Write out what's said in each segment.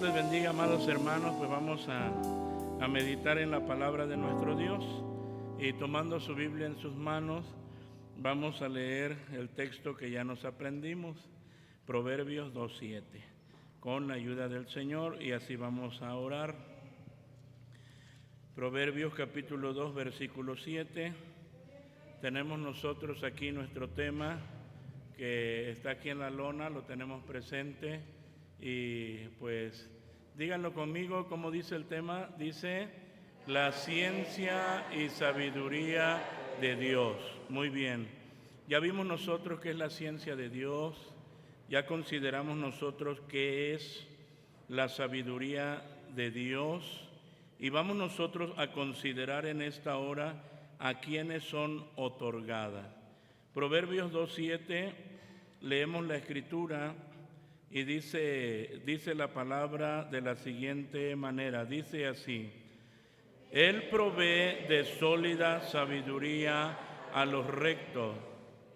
les bendiga, amados hermanos. Pues vamos a meditar en la palabra de nuestro Dios, y tomando su Biblia en sus manos vamos a leer el texto que ya nos aprendimos, Proverbios 2:7, con la ayuda del Señor, y así vamos a orar. Proverbios capítulo 2, versículo 7. Tenemos nosotros aquí nuestro tema, que está aquí en la lona, lo tenemos presente, y pues díganlo conmigo, como dice el tema. Dice: la ciencia y sabiduría de Dios. Muy bien, ya vimos nosotros qué es la ciencia de Dios, ya consideramos nosotros qué es la sabiduría de Dios, y vamos nosotros a considerar en esta hora a quienes son otorgadas. Proverbios 2:7, leemos la escritura y dice la palabra de la siguiente manera, dice así: Él provee de sólida sabiduría a los rectos,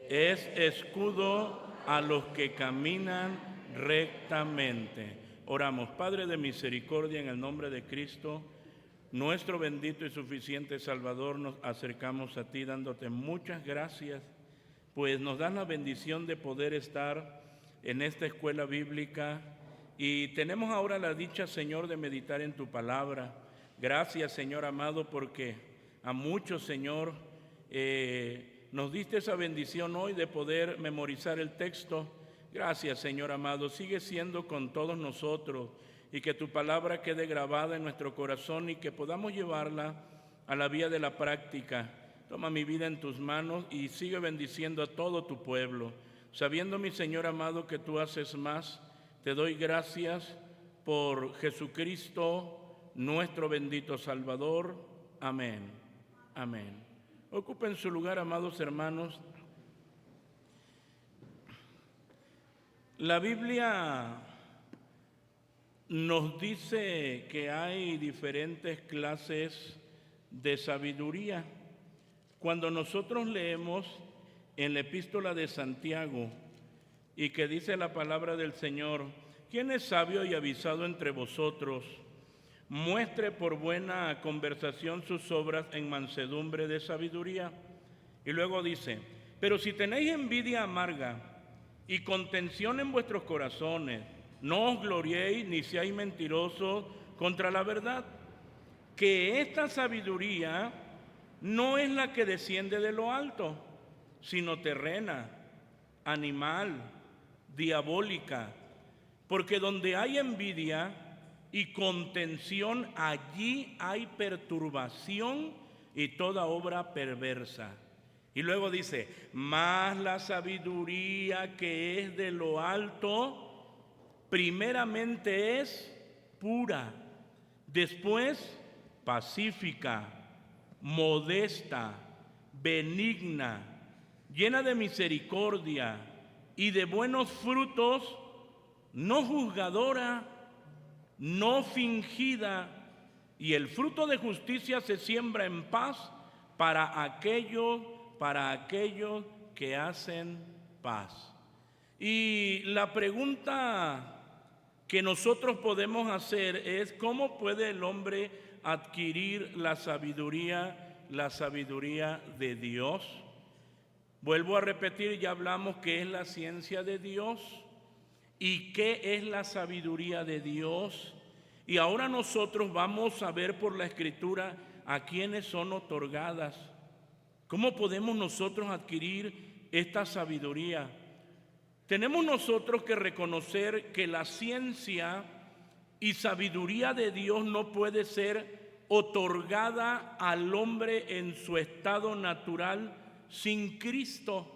es escudo a los que caminan rectamente. Oramos. Padre de misericordia, en el nombre de Cristo, nuestro bendito y suficiente Salvador, nos acercamos a ti dándote muchas gracias, pues nos das la bendición de poder estar en esta escuela bíblica, y tenemos ahora la dicha, Señor, de meditar en tu palabra. Gracias, Señor amado, porque a muchos, Señor, nos diste esa bendición hoy de poder memorizar el texto. Gracias, Señor amado, sigue siendo con todos nosotros, y que tu palabra quede grabada en nuestro corazón y que podamos llevarla a la vía de la práctica. Toma mi vida en tus manos y sigue bendiciendo a todo tu pueblo. Sabiendo, mi Señor amado, que tú haces más, te doy gracias por Jesucristo, nuestro bendito Salvador. Amén. Amén. Ocupen su lugar, amados hermanos. La Biblia nos dice que hay diferentes clases de sabiduría. Cuando nosotros leemos en la epístola de Santiago, y que dice la palabra del Señor: ¿quién es sabio y avisado entre vosotros? Muestre por buena conversación sus obras en mansedumbre de sabiduría. Y luego dice: pero si tenéis envidia amarga y contención en vuestros corazones, no os gloriéis ni seáis mentirosos contra la verdad, que esta sabiduría no es la que desciende de lo alto, sino terrena, animal, diabólica. Porque donde hay envidia y contención, allí hay perturbación y toda obra perversa. Y luego dice: mas la sabiduría que es de lo alto, primeramente es pura, después pacífica, modesta, benigna, llena de misericordia y de buenos frutos, no juzgadora, no fingida, y el fruto de justicia se siembra en paz para aquellos que hacen paz. Y la pregunta que nosotros podemos hacer es: ¿cómo puede el hombre adquirir la sabiduría de Dios? Vuelvo a repetir, ya hablamos qué es la ciencia de Dios y qué es la sabiduría de Dios. Y ahora nosotros vamos a ver por la Escritura a quienes son otorgadas. ¿Cómo podemos nosotros adquirir esta sabiduría? Tenemos nosotros que reconocer que la ciencia y sabiduría de Dios no puede ser otorgada al hombre en su estado natural sin Cristo.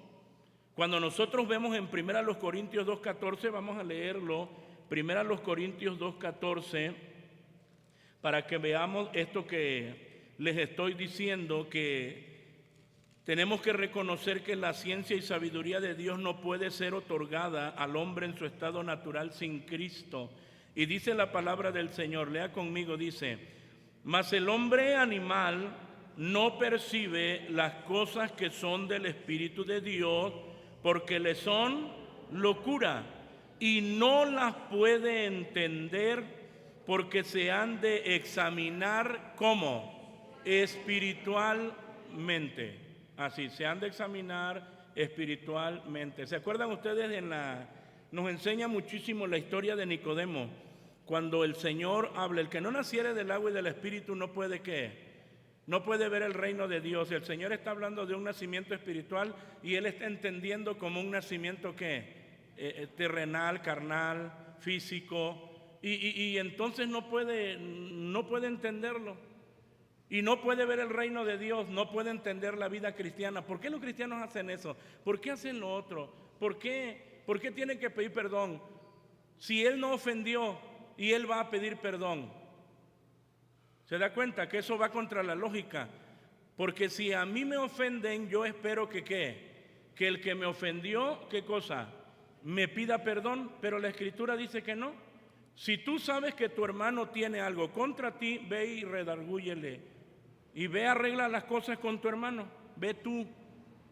Cuando nosotros vemos en 1 Corintios 2:14, vamos a leerlo, 1 Corintios 2:14, para que veamos esto que les estoy diciendo, que tenemos que reconocer que la ciencia y sabiduría de Dios no puede ser otorgada al hombre en su estado natural sin Cristo. Y dice la palabra del Señor, lea conmigo, dice: mas el hombre animal no percibe las cosas que son del Espíritu de Dios, porque le son locura, y no las puede entender porque se han de examinar ¿cómo? Espiritualmente. Así, se han de examinar espiritualmente. ¿Se acuerdan ustedes? Nos enseña muchísimo la historia de Nicodemo, cuando el Señor habla, el que no naciere del agua y del Espíritu no puede ¿qué? No puede ver el reino de Dios. El Señor está hablando de un nacimiento espiritual y Él está entendiendo como un nacimiento ¿qué? Terrenal, carnal, físico. Y entonces no puede entenderlo. Y no puede ver el reino de Dios, no puede entender la vida cristiana. ¿Por qué los cristianos hacen eso? ¿Por qué hacen lo otro? ¿Por qué tienen que pedir perdón? Si Él no ofendió y Él va a pedir perdón. ¿Se da cuenta que eso va contra la lógica? Porque si a mí me ofenden, yo espero que ¿qué? Que el que me ofendió, ¿qué cosa? Me pida perdón, pero la Escritura dice que no. Si tú sabes que tu hermano tiene algo contra ti, ve y redargúyele. Y ve, arregla las cosas con tu hermano. Ve tú.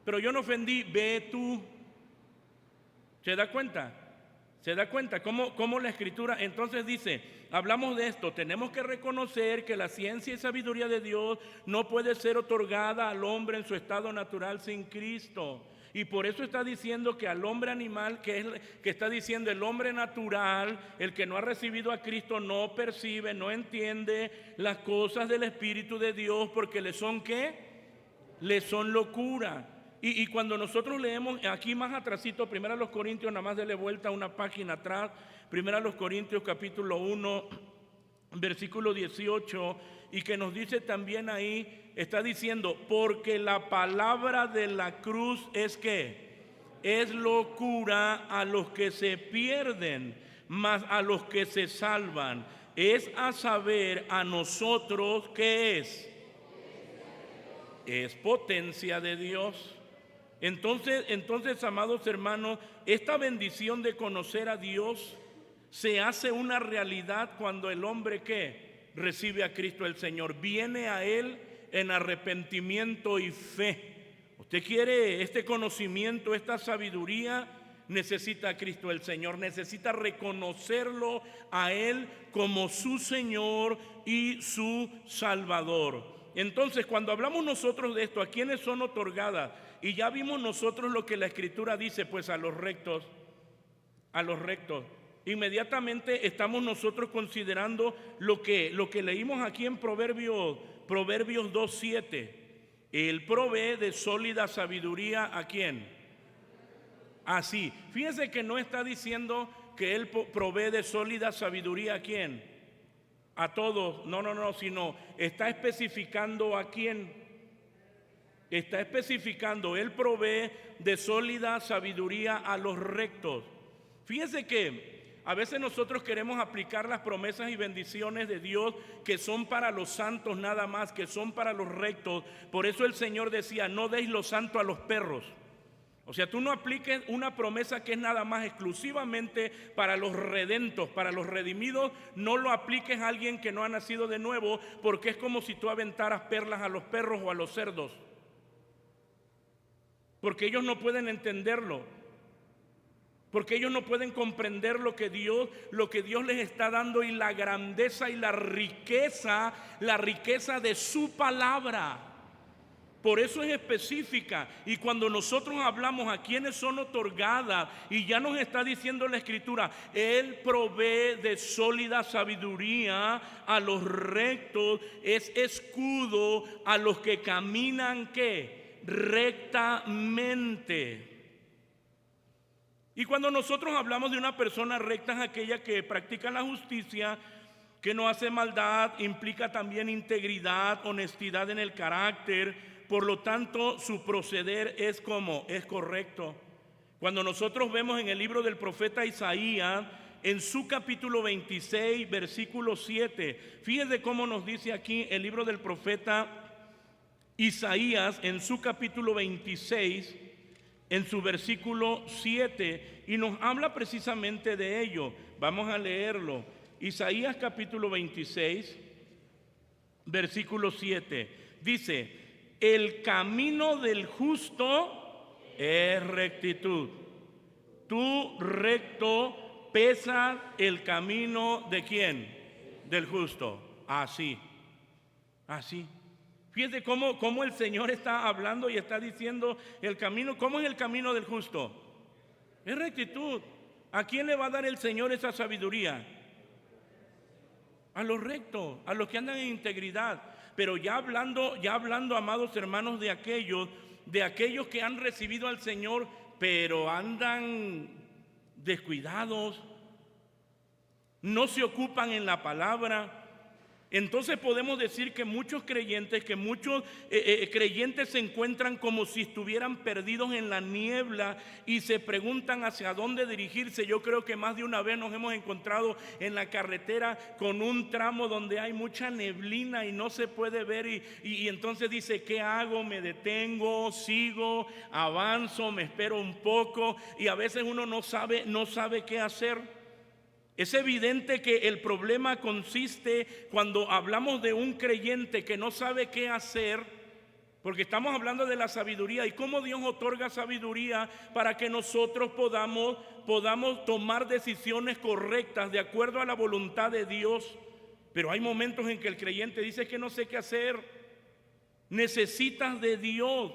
Pero yo no ofendí, ve tú. ¿Se da cuenta? ¿Se da cuenta cómo la Escritura entonces dice? Hablamos de esto, tenemos que reconocer que la ciencia y sabiduría de Dios no puede ser otorgada al hombre en su estado natural sin Cristo. Y por eso está diciendo que al hombre animal, que está diciendo el hombre natural, el que no ha recibido a Cristo, no percibe, no entiende las cosas del Espíritu de Dios, porque le son ¿qué? Le son locura. Y cuando nosotros leemos aquí más atrasito, 1 Corintios, nada más dele vuelta una página atrás, 1 Corintios capítulo 1, versículo 18, y que nos dice también ahí, está diciendo, porque la palabra de la cruz es ¿qué? Es locura a los que se pierden, mas a los que se salvan, es a saber a nosotros ¿qué es? Es potencia de Dios. Entonces, amados hermanos, esta bendición de conocer a Dios se hace una realidad cuando el hombre ¿qué? Recibe a Cristo el Señor, viene a Él en arrepentimiento y fe. Usted quiere este conocimiento, esta sabiduría, necesita a Cristo el Señor, necesita reconocerlo a Él como su Señor y su Salvador. Entonces, cuando hablamos nosotros de esto, ¿a quiénes son otorgadas? Y ya vimos nosotros lo que la Escritura dice, pues a los rectos, a los rectos. Inmediatamente estamos nosotros considerando lo que leímos aquí en Proverbios 2:7. Él provee de sólida sabiduría ¿a quién? Así. Fíjense que no está diciendo que Él provee de sólida sabiduría ¿a quién? A todos. No, sino está especificando a quién. Está especificando, Él provee de sólida sabiduría a los rectos. Fíjense que a veces nosotros queremos aplicar las promesas y bendiciones de Dios que son para los santos nada más, que son para los rectos. Por eso el Señor decía, no deis lo santo a los perros. O sea, tú no apliques una promesa que es nada más exclusivamente para los redentos, para los redimidos. No lo apliques a alguien que no ha nacido de nuevo, porque es como si tú aventaras perlas a los perros o a los cerdos. Porque ellos no pueden entenderlo, porque ellos no pueden comprender lo que Dios les está dando y la grandeza y la riqueza de su palabra. Por eso es específica. Y cuando nosotros hablamos a quienes son otorgadas, y ya nos está diciendo la Escritura, Él provee de sólida sabiduría a los rectos, es escudo a los que caminan ¿qué? Rectamente. Y cuando nosotros hablamos de una persona recta, es aquella que practica la justicia, que no hace maldad, implica también integridad, honestidad en el carácter. Por lo tanto, su proceder es como es correcto. Cuando nosotros vemos en el libro del profeta Isaías, en su capítulo 26, versículo 7, fíjese cómo nos dice aquí el libro del profeta Isaías en su capítulo 26, en su versículo 7, y nos habla precisamente de ello. Vamos a leerlo. Isaías capítulo 26, versículo 7. Dice, el camino del justo es rectitud. Tú recto pesas el camino ¿de quién? del justo. Así, así. Fíjate cómo el Señor está hablando y está diciendo el camino. ¿Cómo es el camino del justo? Es rectitud. ¿A quién le va a dar el Señor esa sabiduría? A los rectos, a los que andan en integridad. Pero ya hablando, amados hermanos, de aquellos que han recibido al Señor, pero andan descuidados, no se ocupan en la palabra. Entonces podemos decir que muchos creyentes se encuentran como si estuvieran perdidos en la niebla y se preguntan hacia dónde dirigirse. Yo creo que más de una vez nos hemos encontrado en la carretera con un tramo donde hay mucha neblina y no se puede ver y entonces dice, ¿qué hago? ¿Me detengo? ¿Sigo? ¿Avanzo? ¿Me espero un poco? Y a veces uno no sabe qué hacer. Es evidente que el problema consiste cuando hablamos de un creyente que no sabe qué hacer, porque estamos hablando de la sabiduría y cómo Dios otorga sabiduría para que nosotros podamos tomar decisiones correctas de acuerdo a la voluntad de Dios. Pero hay momentos en que el creyente dice que no sé qué hacer. Necesitas de Dios.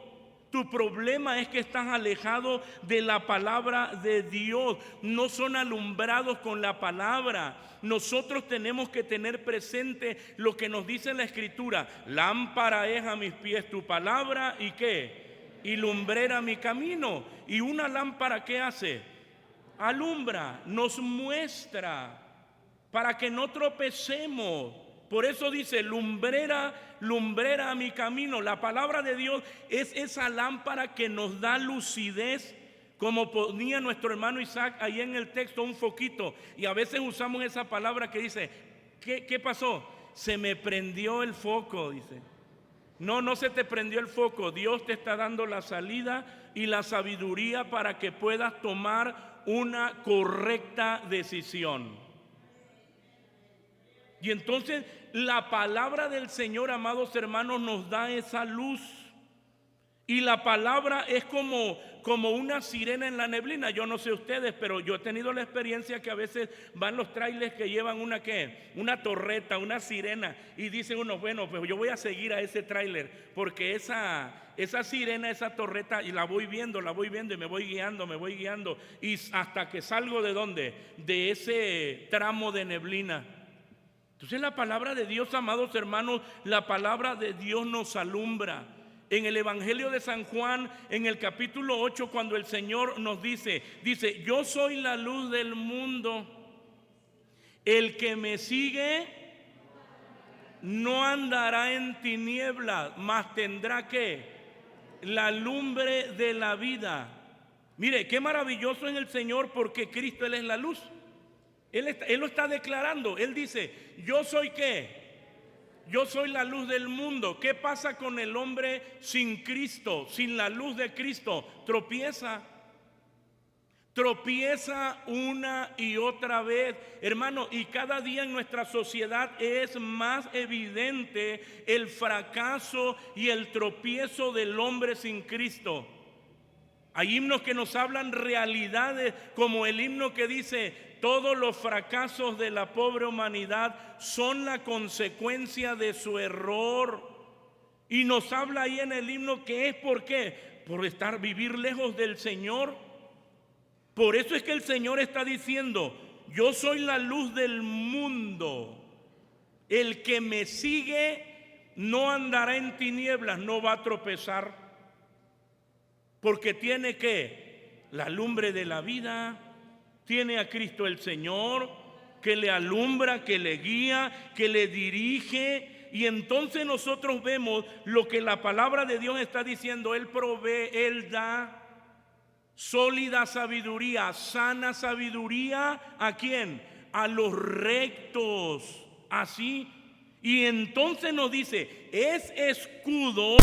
Tu problema es que estás alejado de la palabra de Dios. No son alumbrados con la palabra. Nosotros tenemos que tener presente lo que nos dice la Escritura. Lámpara es a mis pies tu palabra y ¿qué? Y lumbrera mi camino. ¿Y una lámpara qué hace? Alumbra, nos muestra para que no tropecemos. Por eso dice, lumbrera a mi camino. La palabra de Dios es esa lámpara que nos da lucidez, como ponía nuestro hermano Isaac ahí en el texto, un foquito. Y a veces usamos esa palabra que dice, ¿qué pasó? Se me prendió el foco, dice. No se te prendió el foco. Dios te está dando la salida y la sabiduría para que puedas tomar una correcta decisión. Y entonces la palabra del Señor, amados hermanos, nos da esa luz. Y la palabra es como una sirena en la neblina. Yo no sé ustedes, pero yo he tenido la experiencia que a veces van los trailers que llevan una torreta, una sirena. Y dice uno, bueno, pues yo voy a seguir a ese trailer porque esa sirena, esa torreta, y la voy viendo y me voy guiando. Y hasta que salgo ¿de dónde? De ese tramo de neblina. Entonces la palabra de Dios, amados hermanos, la palabra de Dios nos alumbra. En el Evangelio de San Juan, en el capítulo 8, cuando el Señor nos dice, yo soy la luz del mundo. El que me sigue no andará en tinieblas, mas tendrá ¿qué? La lumbre de la vida. Mire, qué maravilloso es el Señor, porque Cristo, Él es la luz. Él lo está declarando. Él dice, yo soy ¿qué? Yo soy la luz del mundo. ¿Qué pasa con el hombre sin Cristo, sin la luz de Cristo? Tropieza una y otra vez, hermano, y cada día en nuestra sociedad es más evidente el fracaso y el tropiezo del hombre sin Cristo. Hay himnos que nos hablan realidades, como el himno que dice, todos los fracasos de la pobre humanidad son la consecuencia de su error. Y nos habla ahí en el himno que es ¿por qué? Por vivir lejos del Señor. Por eso es que el Señor está diciendo, yo soy la luz del mundo. El que me sigue no andará en tinieblas, no va a tropezar. Porque tiene ¿qué? La lumbre de la vida. Tiene a Cristo el Señor, que le alumbra, que le guía, que le dirige. Y entonces nosotros vemos lo que la palabra de Dios está diciendo. Él provee, Él da sólida sabiduría, sana sabiduría. ¿A quién? A los rectos. Así. Y entonces nos dice, es escudo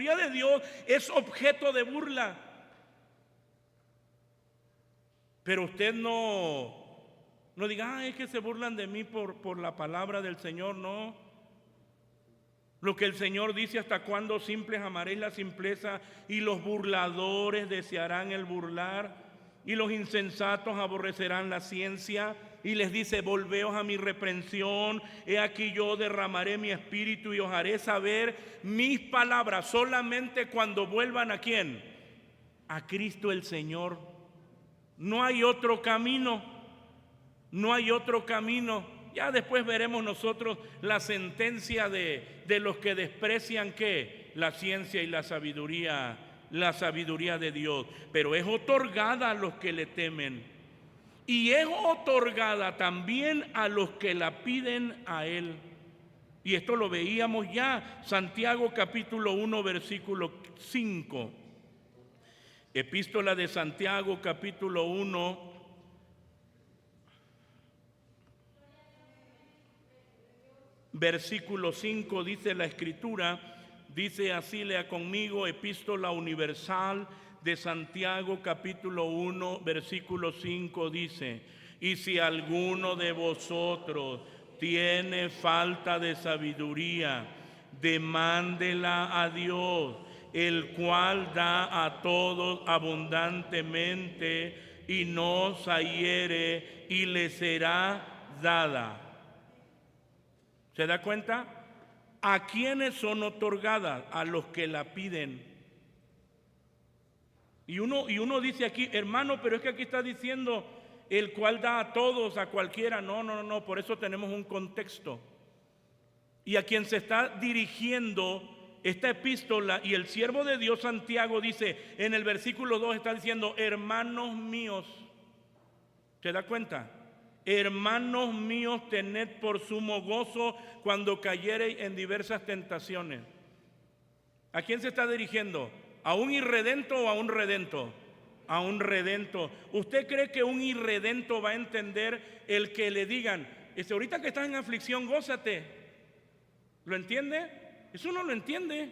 de Dios es objeto de burla. Pero usted no diga, es que se burlan de mí por la palabra del Señor. No. Lo que el Señor dice: hasta cuándo, simples, amaréis la simpleza, y los burladores desearán el burlar, y los insensatos aborrecerán la ciencia. Y les dice: volveos a mi reprensión, he aquí yo derramaré mi espíritu y os haré saber mis palabras. Solamente cuando vuelvan, ¿a quién? A Cristo el Señor. No hay otro camino, no hay otro camino. Ya después veremos nosotros la sentencia de los que desprecian ¿qué? La ciencia y la sabiduría de Dios. Pero es otorgada a los que le temen, y es otorgada también a los que la piden a Él. Y esto lo veíamos ya, Santiago capítulo 1, versículo 5. Epístola de Santiago capítulo 1, versículo 5, dice la Escritura, dice así, lea conmigo, Epístola Universal de Santiago capítulo 1, versículo 5, dice: y si alguno de vosotros tiene falta de sabiduría, demándela a Dios, el cual da a todos abundantemente y no zahiere, y le será dada. ¿Se da cuenta? ¿A quiénes son otorgadas? A los que la piden. Y uno dice aquí, hermano, pero es que aquí está diciendo el cual da a todos, a cualquiera. No, por eso tenemos un contexto. Y a quien se está dirigiendo esta epístola, y el siervo de Dios Santiago dice en el versículo 2, está diciendo: hermanos míos. ¿Se da cuenta? Hermanos míos, tened por sumo gozo cuando cayereis en diversas tentaciones. ¿A quién se está dirigiendo? ¿A un irredento o a un redento? A un redento. ¿Usted cree que un irredento va a entender el que le digan: ahorita que estás en aflicción, gózate? ¿Lo entiende? Eso no lo entiende.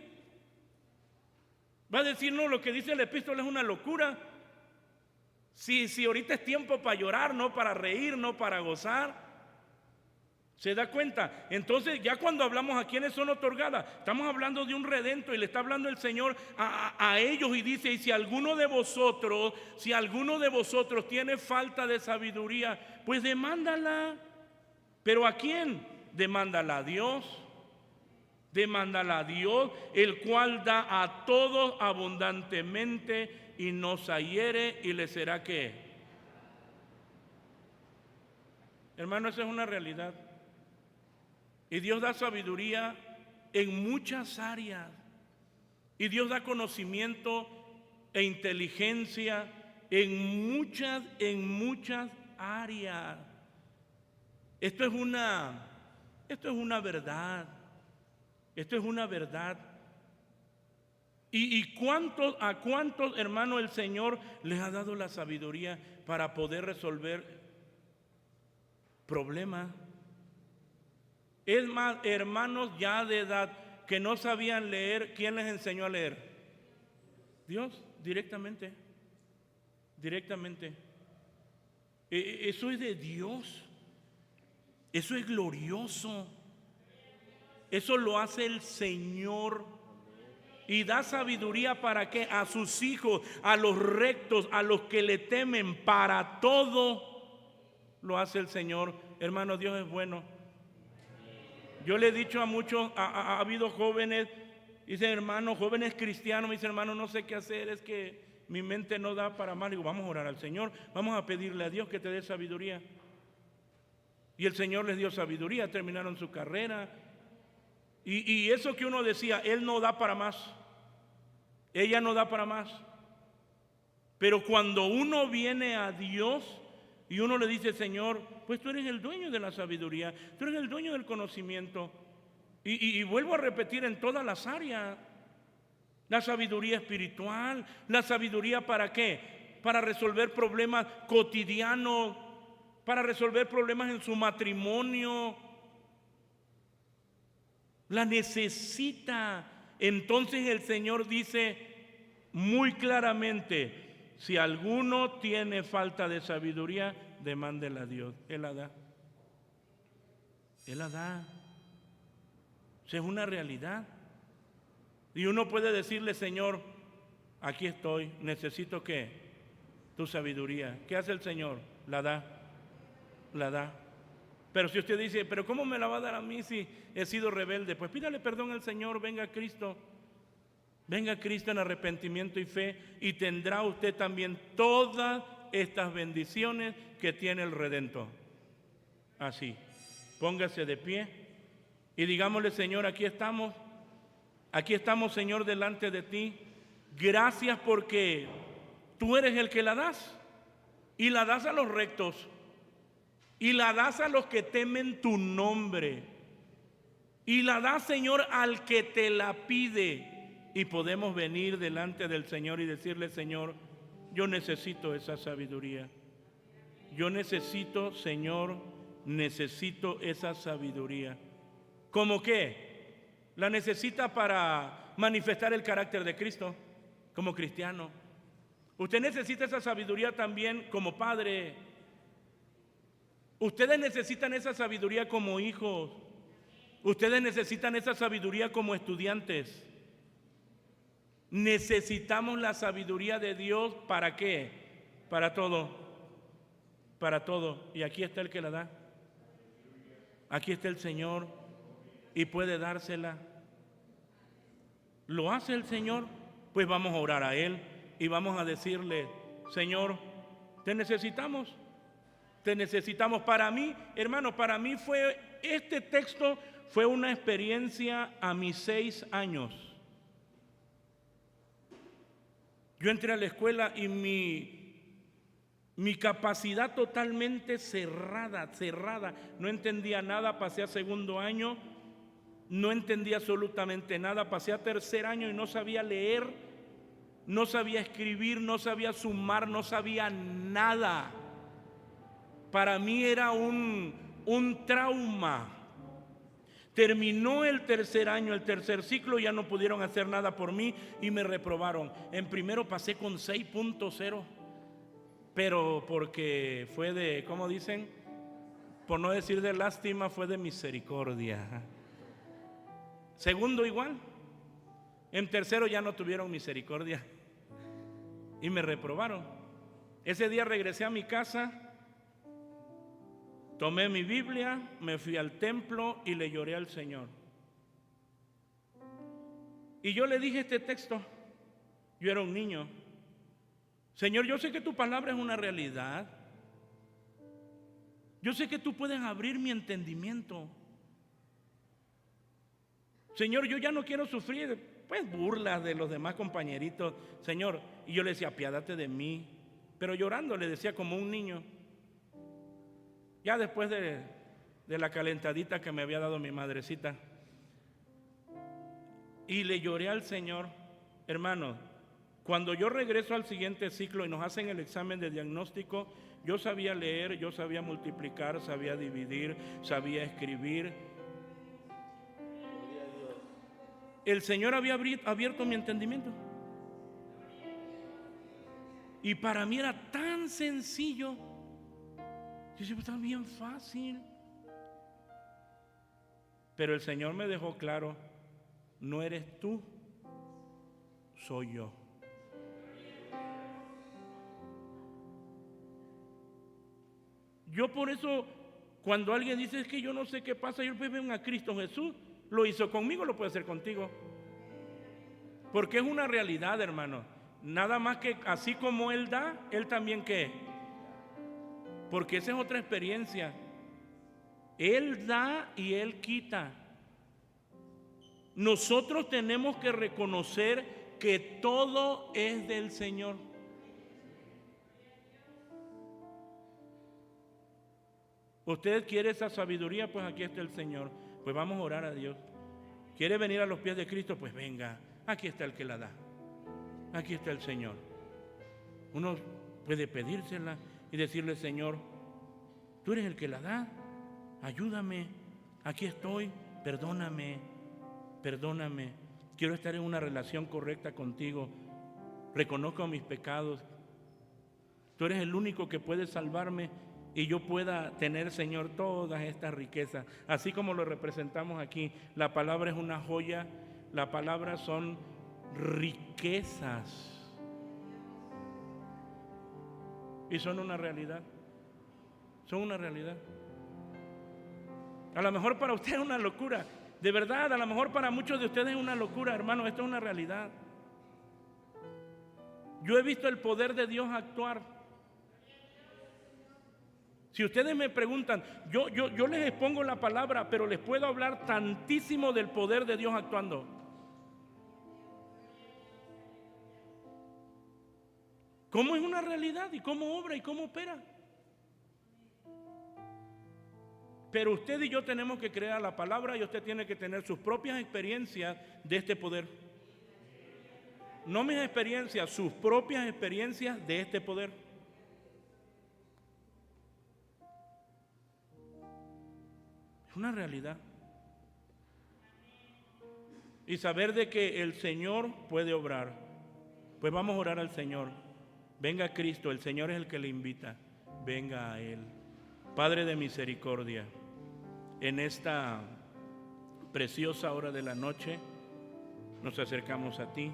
Va a decir: no, lo que dice la epístola es una locura. Si ahorita es tiempo para llorar, no para reír, no para gozar. ¿Se da cuenta? Entonces, ya cuando hablamos a quienes son otorgadas, estamos hablando de un redento, y le está hablando el Señor a ellos, y dice: y si alguno de vosotros tiene falta de sabiduría, pues demándala. ¿Pero a quién? Demándala a Dios. Demándala a Dios, el cual da a todos abundantemente y no zahiere, y le será ¿qué? Hermano, esa es una realidad. Y Dios da sabiduría en muchas áreas. Y Dios da conocimiento e inteligencia en muchas áreas. Esto es una verdad. Esto es una verdad. ¿Y a cuántos, hermanos, el Señor les ha dado la sabiduría para poder resolver problemas? Es más, hermanos ya de edad que no sabían leer, ¿quién les enseñó a leer? Dios, directamente. Directamente. Eso es de Dios. Eso es glorioso. Eso lo hace el Señor. Y da sabiduría ¿para qué? A sus hijos, a los rectos, a los que le temen. Para todo lo hace el Señor. Hermano, Dios es bueno. Yo le he dicho a muchos, ha habido jóvenes, dicen: hermano, jóvenes cristianos, me dicen: hermano, no sé qué hacer, es que mi mente no da para más. Digo: vamos a orar al Señor, vamos a pedirle a Dios que te dé sabiduría. Y el Señor les dio sabiduría, terminaron su carrera. Y eso que uno decía, él no da para más, ella no da para más. Pero cuando uno viene a Dios y uno le dice: Señor, pues tú eres el dueño de la sabiduría, tú eres el dueño del conocimiento. Y vuelvo a repetir, en todas las áreas. La sabiduría espiritual, la sabiduría ¿para qué? Para resolver problemas cotidianos, para resolver problemas en su matrimonio. La necesita Entonces el Señor dice muy claramente, si alguno tiene falta de sabiduría, demándela a Dios. Él la da. Él la da. Esa es una realidad. Y uno puede decirle, Señor, aquí estoy, necesito ¿qué? Tu sabiduría. ¿Qué hace el Señor? La da. La da. Pero si usted dice, pero ¿cómo me la va a dar a mí si he sido rebelde? Pues pídale perdón al Señor, venga Cristo. Venga Cristo en arrepentimiento y fe, y tendrá usted también todas estas bendiciones que tiene el Redentor. Así, póngase de pie y digámosle, Señor, aquí estamos, Señor, delante de ti. Gracias porque tú eres el que la das, y la das a los rectos, y la das a los que temen tu nombre, y la das, Señor, al que te la pide. Y podemos venir delante del Señor y decirle, Señor, yo necesito esa sabiduría. Yo necesito, Señor, necesito esa sabiduría. ¿Cómo qué? La necesita para manifestar el carácter de Cristo como cristiano. Usted necesita esa sabiduría también como padre. Ustedes necesitan esa sabiduría como hijos. Ustedes necesitan esa sabiduría como estudiantes. Necesitamos la sabiduría de Dios. ¿Para qué? Para todo. Para todo. Y aquí está el que la da. Aquí está el Señor y puede dársela. ¿Lo hace el Señor? Pues vamos a orar a Él y vamos a decirle, Señor, te necesitamos. Te necesitamos. Para mí, hermano, este texto fue una experiencia a mis 6 años. Yo entré a la escuela y mi capacidad totalmente cerrada. No entendía nada, pasé a segundo año, no entendía absolutamente nada, pasé a tercer año y no sabía leer, no sabía escribir, no sabía sumar, no sabía nada. Para mí era un trauma. Terminó el tercer año, el tercer ciclo, ya no pudieron hacer nada por mí y me reprobaron. En primero pasé con 6.0, pero porque fue de, ¿cómo dicen? Por no decir de lástima, fue de misericordia. Segundo igual. En tercero ya no tuvieron misericordia y me reprobaron. Ese día regresé a mi casa. Tomé mi Biblia, me fui al templo y le lloré al Señor. Y yo le dije este texto. Yo era un niño. Señor, yo sé que tu palabra es una realidad. Yo sé que tú puedes abrir mi entendimiento. Señor, yo ya no quiero sufrir pues burlas de los demás compañeritos. Señor, y yo le decía, apiádate de mí. Pero llorando le decía como un niño. Ya después de la calentadita que me había dado mi madrecita. Y le lloré al Señor. Hermano, cuando yo regreso al siguiente ciclo y nos hacen el examen de diagnóstico, yo sabía leer, yo sabía multiplicar, sabía dividir, sabía escribir. El Señor había abierto mi entendimiento. Y para mí era tan sencillo. Yo decía, está bien fácil. Pero el Señor me dejó claro, no eres tú, soy yo. Yo por eso, cuando alguien dice, es que yo no sé qué pasa, yo pues veo a Cristo Jesús, lo hizo conmigo, lo puede hacer contigo. Porque es una realidad, hermano. Nada más que así como Él da, Él también ¿qué? Porque esa es otra experiencia. Él da y Él quita. Nosotros tenemos que reconocer que todo es del Señor. ¿Usted quiere esa sabiduría? Pues aquí está el Señor. Pues vamos a orar a Dios. ¿Quiere venir a los pies de Cristo? Pues venga. Aquí está el que la da. Aquí está el Señor. Uno puede pedírsela y decirle, Señor, tú eres el que la da, ayúdame, aquí estoy, perdóname. Quiero estar en una relación correcta contigo. Reconozco mis pecados. Tú eres el único que puede salvarme y yo pueda tener, Señor, todas estas riquezas. Así como lo representamos aquí, la palabra es una joya, la palabra son riquezas. Y son una realidad. Son una realidad. A lo mejor para usted es una locura. De verdad, a lo mejor para muchos de ustedes es una locura, hermano. Esto es una realidad. Yo he visto el poder de Dios actuar. Si ustedes me preguntan, yo les expongo la palabra, pero les puedo hablar tantísimo del poder de Dios actuando. ¿Cómo es una realidad y cómo obra y cómo opera? Pero usted y yo tenemos que creer la palabra y usted tiene que tener sus propias experiencias de este poder. No mis experiencias, sus propias experiencias de este poder. Es una realidad. Y saber de que el Señor puede obrar. Pues vamos a orar al Señor. Venga Cristo, el Señor es el que le invita. Venga a Él. Padre de misericordia, en esta preciosa hora de la noche nos acercamos a ti.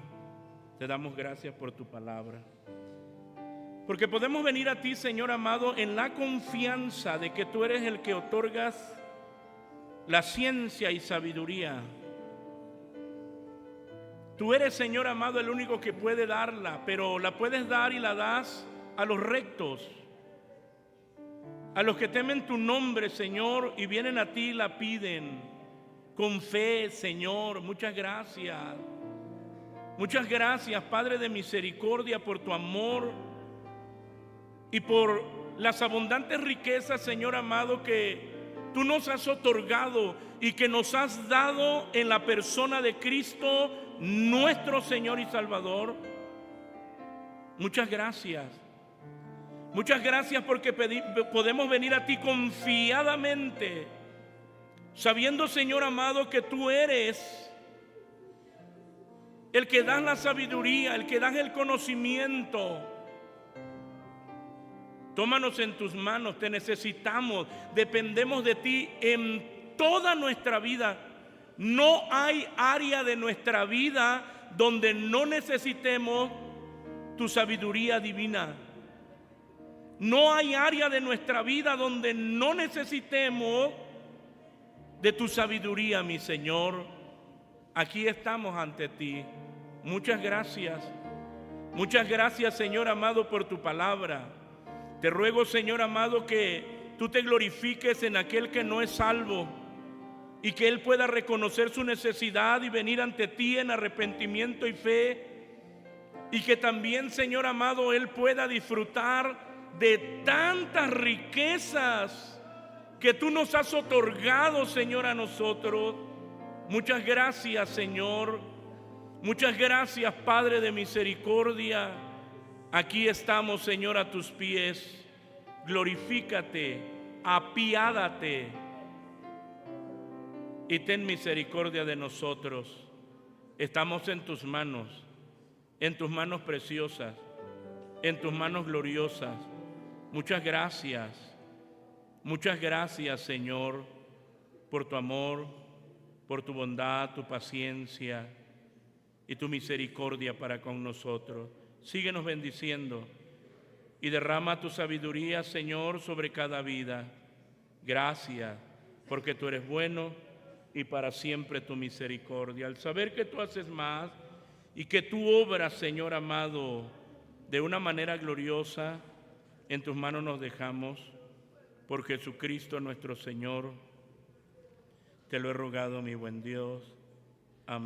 Te damos gracias por tu palabra. Porque podemos venir a ti, Señor amado, en la confianza de que tú eres el que otorgas la ciencia y sabiduría. Tú eres, Señor amado, el único que puede darla, pero la puedes dar y la das a los rectos, a los que temen tu nombre, Señor, y vienen a ti y la piden con fe, Señor. Muchas gracias. Muchas gracias, Padre de misericordia, por tu amor y por las abundantes riquezas, Señor amado, que tú nos has otorgado y que nos has dado en la persona de Cristo, nuestro Señor y Salvador. Muchas gracias. Muchas gracias porque podemos venir a ti confiadamente, sabiendo, Señor amado, que tú eres el que das la sabiduría, el que das el conocimiento. Tómanos en tus manos, te necesitamos, dependemos de ti en toda nuestra vida. No hay área de nuestra vida donde no necesitemos tu sabiduría divina. No hay área de nuestra vida donde no necesitemos de tu sabiduría, mi Señor. Aquí estamos ante ti. Muchas gracias. Muchas gracias, Señor amado, por tu palabra. Te ruego, Señor amado, que tú te glorifiques en aquel que no es salvo y que él pueda reconocer su necesidad y venir ante ti en arrepentimiento y fe, y que también, Señor amado, él pueda disfrutar de tantas riquezas que tú nos has otorgado, Señor, a nosotros. Muchas gracias, Señor. Muchas gracias, Padre de misericordia. Aquí estamos, Señor, a tus pies. Glorifícate, apiádate y ten misericordia de nosotros. Estamos en tus manos preciosas, en tus manos gloriosas. Muchas gracias, Señor, por tu amor, por tu bondad, tu paciencia y tu misericordia para con nosotros. Síguenos bendiciendo y derrama tu sabiduría, Señor, sobre cada vida. Gracias, porque tú eres bueno y para siempre tu misericordia. Al saber que tú haces más y que tú obras, Señor amado, de una manera gloriosa, en tus manos nos dejamos. Por Jesucristo nuestro Señor, te lo he rogado, mi buen Dios. Amén.